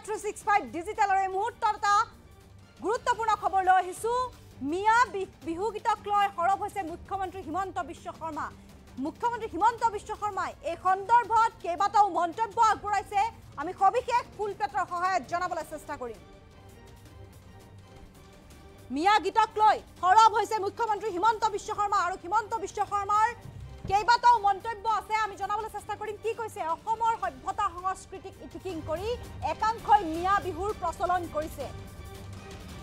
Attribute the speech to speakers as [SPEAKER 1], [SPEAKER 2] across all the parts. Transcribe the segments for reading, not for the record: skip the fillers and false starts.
[SPEAKER 1] 365 ডিজিটেলৰ এই মুহূৰ্তত এটা গুৰুত্বপূৰ্ণ খবৰ লৈ আহিছো মিয়া বিহু গীতক লৈ সৰব হৈছে মুখ্যমন্ত্ৰী হিমন্ত বিশ্ব শৰ্মা। মুখ্যমন্ত্ৰী হিমন্ত বিশ্ব শৰ্মাই এই সন্দৰ্ভত কেইবাটাও মন্তব্য আগবঢ়াইছে। আমি সবিশেষ ফুলপেটৰ সহায়ত জনাবলৈ চেষ্টা কৰিম। মিয়া গীতক লৈ সৰব হৈছে মুখ্যমন্ত্ৰী হিমন্ত বিশ্ব শৰ্মা আৰু হিমন্ত বিশ্ব শৰ্মাৰ কেইবাটাও মন্তব্য আছে। আমি জনাবলৈ চেষ্টা কৰিম কি কৈছে। অসমৰ সভ্যতা সংস্কৃতিক ইতিকিং কৰি একাংশই মিয়া বিহুৰ প্ৰচলন কৰিছে।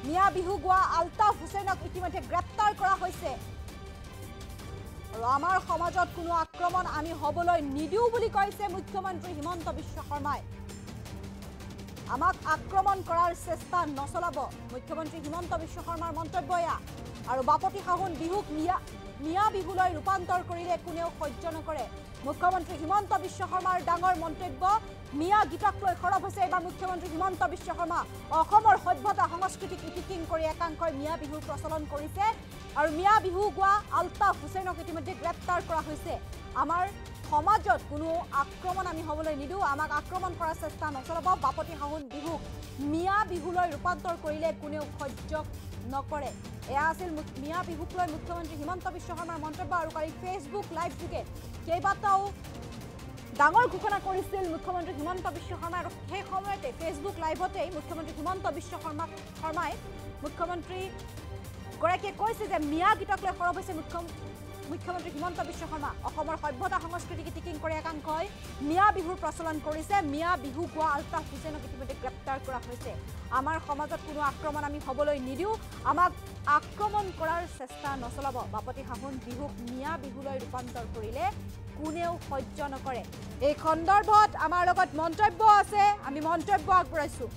[SPEAKER 1] মিয়া বিহু গোৱা আলতাফ হুছেইনক ইতিমধ্যে গ্ৰেপ্তাৰ কৰা হৈছে আৰু আমাৰ সমাজত কোনো আক্ৰমণ আমি হ'বলৈ নিদিওঁ বুলি কৈছে মুখ্যমন্ত্ৰী হিমন্ত বিশ্ব শৰ্মাই। আমাক আক্ৰমণ কৰাৰ চেষ্টা নচলাব মুখ্যমন্ত্ৰী হিমন্ত বিশ্ব শৰ্মাৰ মন্তব্য এয়া। আৰু বাপতি সাহোন বিহুক মিয়া বিহুলৈ ৰূপান্তৰ কৰিলে কোনেও সহ্য নকৰে মুখ্যমন্ত্ৰী হিমন্ত বিশ্ব শৰ্মাৰ ডাঙৰ মন্তব্য। মিয়া গীতক লৈ সৰব হৈছে এইবাৰ মুখ্যমন্ত্ৰী হিমন্ত বিশ্ব শৰ্মা। অসমৰ সভ্যতা সংস্কৃতিক ইতিকিং কৰি একাংশই মিয়া বিহুৰ প্ৰচলন কৰিছে আৰু মিয়া বিহু গোৱা আলতাফ হুছেইনক ইতিমধ্যে গ্ৰেপ্তাৰ কৰা হৈছে। আমাৰ সমাজত কোনো আক্ৰমণ আমি হ'বলৈ নিদিওঁ, আমাক আক্ৰমণ কৰাৰ চেষ্টা নচলাব। বাপতি সাহোন বিহুক মিয়া বিহুলৈ ৰূপান্তৰ কৰিলে কোনেও সহ্য নকৰে। এয়া আছিল মিয়া বিহুক লৈ মুখ্যমন্ত্ৰী হিমন্ত বিশ্ব শৰ্মাৰ মন্তব্য। আৰু কালি ফেচবুক লাইভ যোগে কেইবাটাও ডাঙৰ ঘোষণা কৰিছিল মুখ্যমন্ত্ৰী হিমন্ত বিশ্ব শৰ্মাই আৰু সেই সময়তে ফেচবুক লাইভতেই মুখ্যমন্ত্ৰী হিমন্ত বিশ্ব শৰ্মাই মুখ্যমন্ত্ৰীগৰাকীয়ে কৈছে যে মিয়া গীতক লৈ সৰব হৈছে মুখ্যমন্ত্ৰী হিমন্ত বিশ্ব শৰ্মা। অসমৰ সভ্যতা সংস্কৃতিক ইতিকিং কৰি একাংশই মিয়া বিহুৰ প্ৰচলন কৰিছে। মিয়া বিহু গোৱা আলতাফ হুছেইনক ইতিমধ্যে গ্ৰেপ্তাৰ কৰা হৈছে। আমাৰ সমাজত কোনো আক্ৰমণ আমি হ'বলৈ নিদিওঁ, আমাক আক্ৰমণ কৰাৰ চেষ্টা নচলাব। বাপতি সাহোন বিহুক মিয়া বিহুলৈ ৰূপান্তৰ কৰিলে কোনেও সহ্য নকৰে। এই সন্দৰ্ভত আমাৰ লগত মন্তব্য আছে, আমি মন্তব্য আগবঢ়াইছো।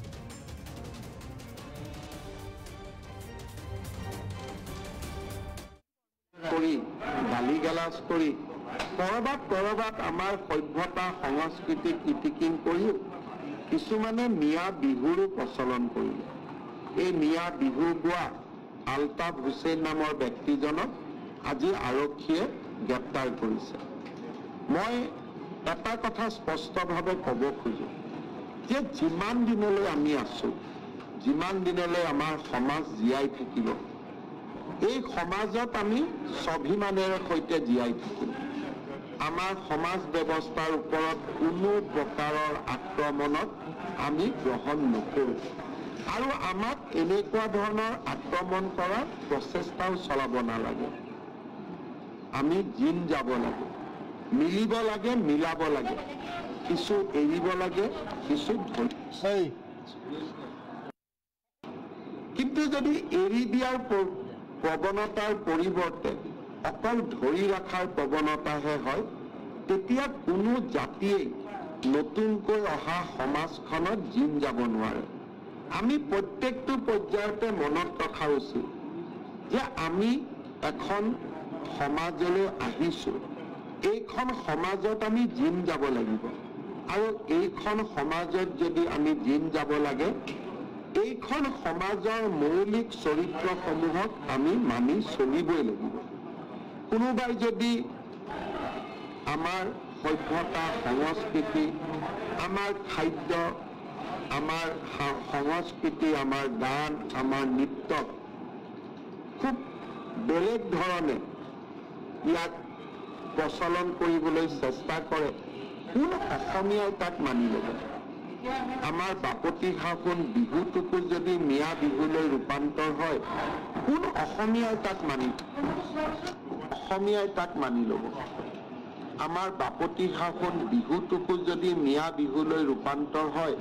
[SPEAKER 2] গালিগালাজ কৰি কৰবাত আমাৰ সভ্যতা সংস্কৃতিক ইতিকিং কৰিও কিছুমানে মিয়া বিহুৰো প্ৰচলন কৰিলে। এই মিয়া বিহু গোৱা আলতাফ হুছেইন নামৰ ব্যক্তিজনক আজি আৰক্ষীয়ে গ্ৰেপ্তাৰ কৰিছে। মই এটা কথা স্পষ্টভাৱে ক'ব খোজো যে যিমান দিনলৈ আমি আছো, যিমান দিনলৈ আমাৰ সমাজ জীয়াই থাকিব, এই সমাজত আমি স্বাভিমানেৰে সৈতে জীয়াই থাকিম। আমাৰ সমাজ ব্যৱস্থাৰ ওপৰত কোনো প্ৰকাৰৰ আক্ৰমণত আমি গ্ৰহণ নকৰোঁ আৰু আমাক এনেকুৱা ধৰণৰ আক্ৰমণ কৰাৰ প্ৰচেষ্টাও চলাব নালাগে। আমি জিন যাব লাগে, মিলিব লাগে, মিলাব লাগে, কিছু এৰিব লাগে, কিছু কিন্তু যদি এৰি দিয়াৰ প্ৰৱণতাৰ পৰিৱৰ্তে অকল ধৰি ৰখাৰ প্ৰৱণতাহে হয়, তেতিয়া কোনো জাতিয়েই নতুনকৈ অহা সমাজখনত জিন যাব নোৱাৰে। আমি প্ৰত্যেকটো পৰ্যায়তে মনত ৰখা উচিত যে আমি এখন সমাজলৈ আহিছো, এইখন সমাজত আমি জিন যাব লাগিব আৰু এইখন সমাজত যদি আমি জিন যাব লাগে, এইখন সমাজৰ মৌলিক চৰিত্ৰসমূহক আমি মানি চলিবই লাগিব। কোনোবাই যদি আমাৰ সভ্যতা সংস্কৃতি, আমাৰ খাদ্য, আমাৰ সংস্কৃতি, আমাৰ গান, আমাৰ নৃত্য খুব বেলেগ ধৰণে ইয়াক প্ৰচলন কৰিবলৈ চেষ্টা কৰে, কোন অসমীয়াই তাক মানি ল'ব? আমাৰ বাপতি সাহোন বিহুটোকো যদি মিয়া বিহুলৈ ৰূপান্তৰ হয়, কোন অসমীয়াই তাক মানি ল'ব? আমাৰ বাপতি সাহোন বিহুটোকো যদি মিয়া বিহুলৈ ৰূপান্তৰ হয়,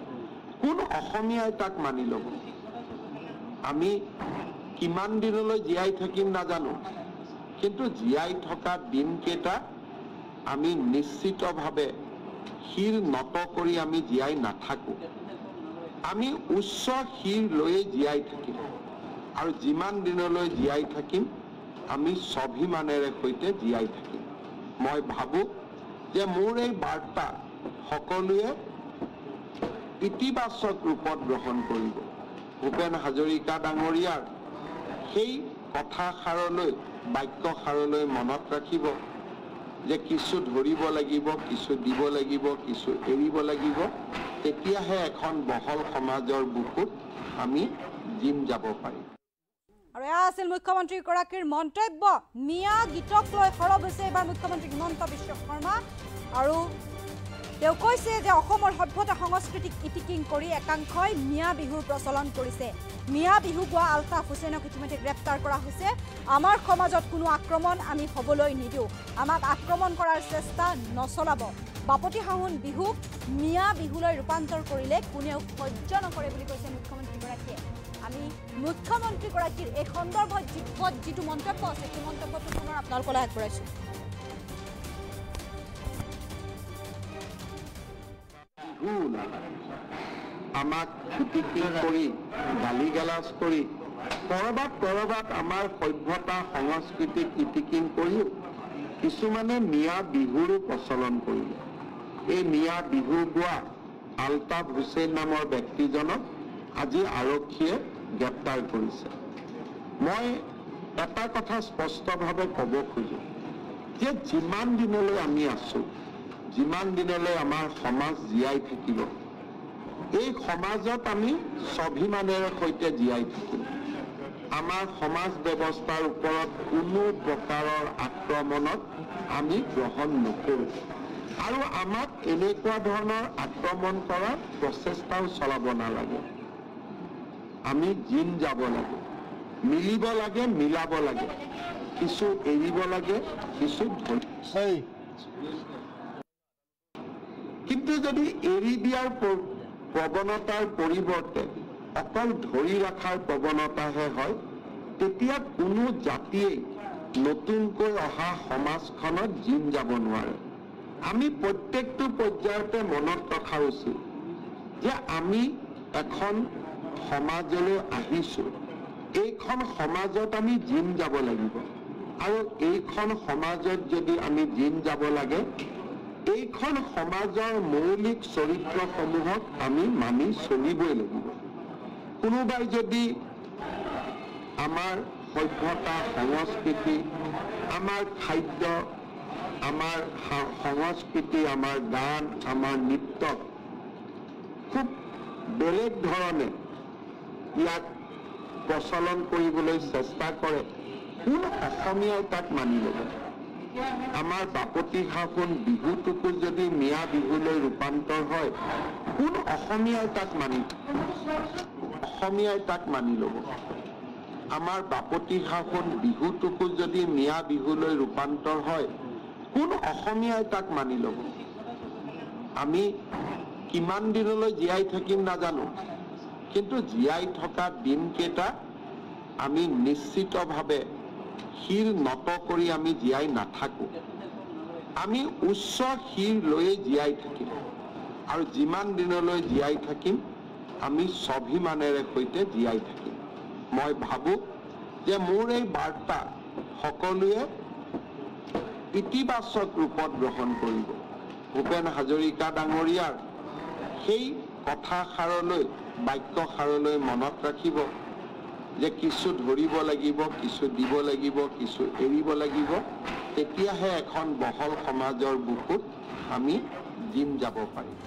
[SPEAKER 2] কোন অসমীয়াই তাক মানি ল'ব? আমি কিমান দিনলৈ জীয়াই থাকিম নাজানো, কিন্তু জীয়াই থকা দিনকেইটা আমি নিশ্চিতভাৱে শিৰ নত কৰি আমি জীয়াই নাথাকো। আমি উচ্চ শিৰ লৈয়ে জীয়াই থাকিম আৰু যিমান দিনলৈ জীয়াই থাকিম আমি স্বাভিমানেৰে সৈতে জীয়াই থাকিম। মই ভাবো যে মোৰ এই বাৰ্তা সকলোৱে ইতিবাচক ৰূপত গ্ৰহণ কৰিব। ভূপেন হাজৰিকা ডাঙৰীয়াৰ সেই কথাষাৰলৈ, বাক্যষাৰলৈ মনত ৰাখিব যে কিছু ধৰিব লাগিব, কিছু দিব লাগিব, কিছু এৰিব লাগিব। তেতিয়াহে এখন বহল সমাজৰ বুকুত আমি জিম যাব পাৰিম।
[SPEAKER 1] আৰু এয়া আছিল মুখ্যমন্ত্ৰীগৰাকীৰ মন্তব্য। মিয়া গীতক লৈ সৰব হৈছে এইবাৰ মুখ্যমন্ত্ৰী হিমন্ত বিশ্ব শৰ্মা। আৰু তেওঁ কৈছে যে অসমৰ সভ্যতা সংস্কৃতিক ইটিকিং কৰি একাংশই মিয়া বিহুৰ প্ৰচলন কৰিছে। মিয়া বিহু গোৱা আলতাফ হুছেইনক ইতিমধ্যে গ্ৰেপ্তাৰ কৰা হৈছে। আমাৰ সমাজত কোনো আক্ৰমণ আমি হ'বলৈ নিদিওঁ, আমাক আক্ৰমণ কৰাৰ চেষ্টা নচলাব। বাপতি সাহোন বিহুক মিয়া বিহুলৈ ৰূপান্তৰ কৰিলে কোনেও সহ্য নকৰে বুলি কৈছে মুখ্যমন্ত্ৰীগৰাকীয়ে। আমি মুখ্যমন্ত্ৰীগৰাকীৰ এই সন্দৰ্ভত যিটো মন্তব্য আছে সেই মন্তব্যটো পুনৰ আপোনালোকলৈ আগবঢ়াইছোঁ।
[SPEAKER 2] আমাক ইটিকিং কৰি গালি গালাজ কৰি কৰবাত আমাৰ সভ্যতা সংস্কৃতিক ইটিকিং কৰিও কিছুমানে মিয়া বিহুৰো প্ৰচলন কৰিলে। এই মিয়া বিহু গোৱা আলতাফ হুছেইন নামৰ ব্যক্তিজনক আজি আৰক্ষীয়ে গ্ৰেপ্তাৰ কৰিছে। মই এটা কথা স্পষ্টভাৱে ক'ব খোজো যে যিমান দিনলৈ আমি আছো, যিমান দিনলৈ আমাৰ সমাজ জীয়াই থাকিব, এই সমাজত আমি স্বাভিমানেৰে সৈতে জীয়াই থাকিম। আমাৰ সমাজ ব্যৱস্থাৰ ওপৰত কোনো প্ৰকাৰৰ আক্ৰমণত আমি গ্ৰহণ নকৰোঁ আৰু আমাক এনেকুৱা ধৰণৰ আক্ৰমণ কৰাৰ প্ৰচেষ্টাও চলাব নালাগে। আমি জিম যাব লাগে, মিলিব লাগে, মিলাব লাগে, কিছু এৰিব লাগে, কিছু কিন্তু যদি এৰি দিয়াৰ প্ৰৱণতাৰ পৰিৱৰ্তে অকল ধৰি ৰখাৰ প্ৰৱণতাহে হয়, তেতিয়া কোনো জাতিয়েই নতুনকৈ অহা সমাজখনত জিম যাব নোৱাৰে। আমি প্ৰত্যেকটো পৰ্যায়তে মনত ৰখা উচিত যে আমি এখন সমাজলৈ আহিছো, এইখন সমাজত আমি জিম যাব লাগিব আৰু এইখন সমাজত যদি আমি জিম যাব লাগে, এইখন সমাজৰ মৌলিক চৰিত্ৰসমূহক আমি মানি চলিবই লাগিব। কোনোবাই যদি আমাৰ সভ্যতা সংস্কৃতি, আমাৰ খাদ্য, আমাৰ সংস্কৃতি, আমাৰ গান, আমাৰ নৃত্য খুব বেলেগ ধৰণে ইয়াক প্ৰচলন কৰিবলৈ চেষ্টা কৰে, কোন অসমীয়াই তাক মানি ল'ব? আমাৰ বাপতি সাহোন বিহুটোকো যদি মিয়া বিহুলৈ ৰূপান্তৰ হয়, কোন অসমীয়াই তাক মানি ল'ব? আমাৰ বাপতি সাহোন বিহুটোকো যদি মিয়া বিহুলৈ ৰূপান্তৰ হয়, কোন অসমীয়াই তাক মানি ল'ব? আমি কিমান দিনলৈ জীয়াই থাকিম নাজানো, কিন্তু জীয়াই থকা দিনকেইটা আমি নিশ্চিতভাৱে শিৰ নত কৰি আমি জীয়াই নাথাকো। আমি উচ্চ শিৰ লৈয়ে জীয়াই থাকিম আৰু যিমান দিনলৈ জীয়াই থাকিম আমি স্বাভিমানেৰে সৈতে জীয়াই থাকিম। মই ভাবো যে মোৰ এই বাৰ্তা সকলোৱে ইতিবাচক ৰূপত গ্ৰহণ কৰিব। ভূপেন হাজৰিকা ডাঙৰীয়াৰ সেই কথাষাৰলৈ, বাক্যষাৰলৈ মনত ৰাখিব যে কিছু ধৰিব লাগিব, কিছু দিব লাগিব, কিছু এৰিব লাগিব, তেতিয়াহে এখন বহল সমাজৰ বুকুত আমি জিম যাব পাৰিম।